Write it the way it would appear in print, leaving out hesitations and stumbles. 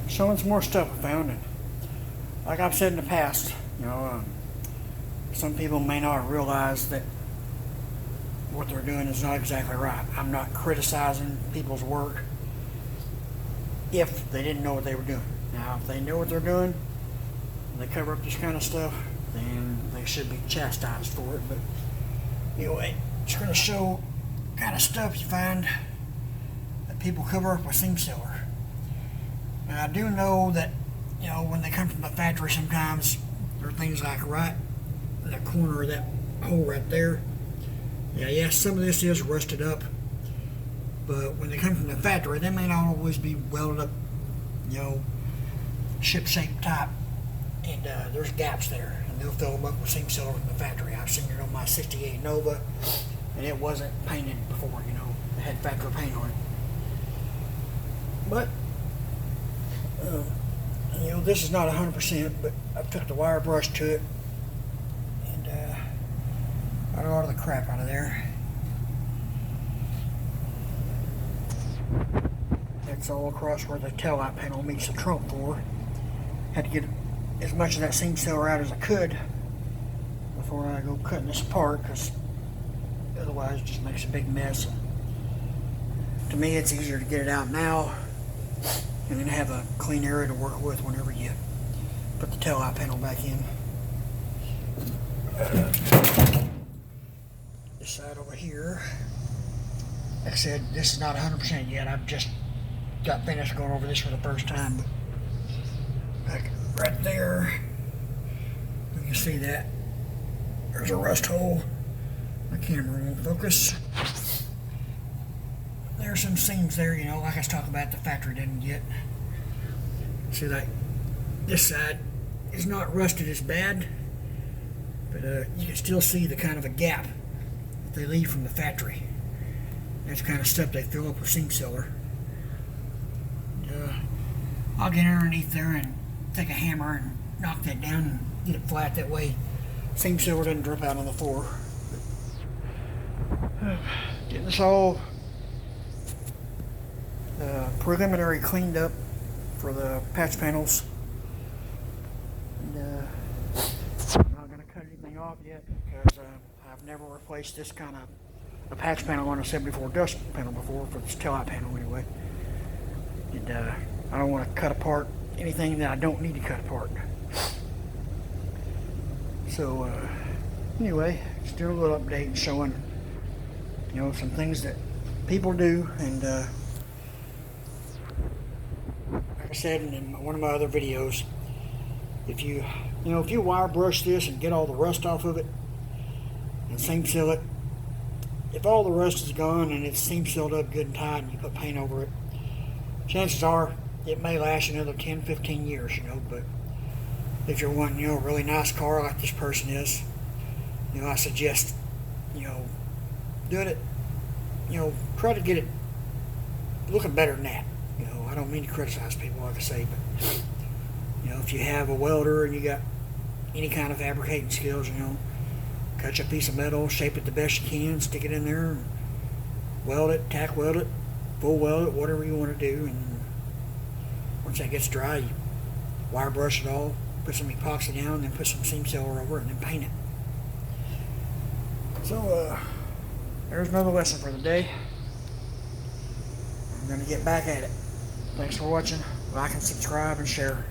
Showing some more stuff I found, and like I've said in the past, some people may not realize that what they're doing is not exactly right. I'm not criticizing people's work if they didn't know what they were doing. Now, if they know what they're doing, and they cover up this kind of stuff, then they should be chastised for it. But anyway, it's going to show kind of stuff you find that people cover up with seam sealer. Now, I do know that, when they come from the factory, sometimes there are things like right in the corner of that hole right there. Yes, some of this is rusted up, but when they come from the factory, they may not always be welded up, ship-shaped type, and there's gaps there, and they'll fill them up with seam sealer from the factory. I've seen it on my 68 Nova, and it wasn't painted before, it had factory paint on it. But, this is not 100%, but I took the wire brush to it, and got a lot of the crap out of there. It's all across where the taillight panel meets the trunk floor. Had to get as much of that seam sealer out as I could before I go cutting this apart, because otherwise it just makes a big mess. To me, it's easier to get it out now and then have a clean area to work with whenever you put the taillight panel back in. This side over here, like I said, this is not 100% yet. I've just got finished going over this for the first time. But like right there, you can see that there's a rust hole. My camera won't focus. There's some seams there, like I was talking about, the factory didn't get. See, like this side is not rusted as bad, but you can still see the kind of a gap that they leave from the factory. That's the kind of stuff they fill up with seam sealer. I'll get underneath there and take a hammer and knock that down and get it flat. That way seam sealer doesn't drip out on the floor. Getting this all preliminary cleaned up for the patch panels. And, I'm not going to cut anything off yet because I've never replaced this kind of a patch panel on a 74 Duster panel before, for this taillight panel anyway. And I don't want to cut apart anything that I don't need to cut apart. So anyway, just doing a little update showing some things that people do. And like I said in one of my other videos, if you wire brush this and get all the rust off of it and seam seal it, if all the rust is gone and it's seam sealed up good and tight and you put paint over it, chances are it may last another 10-15 years, but if you're wanting, a really nice car like this person is, I suggest, doing it, try to get it looking better than that. I don't mean to criticize people, like I say, but, if you have a welder and you got any kind of fabricating skills, cut you a piece of metal, shape it the best you can, stick it in there, and weld it, tack weld it, full weld it, whatever you want to do. And once that gets dry, you wire brush it all, put some epoxy down, and then put some seam sealer over it, and then paint it. So, there's another lesson for the day. I'm going to get back at it. Thanks for watching. Like and subscribe and share.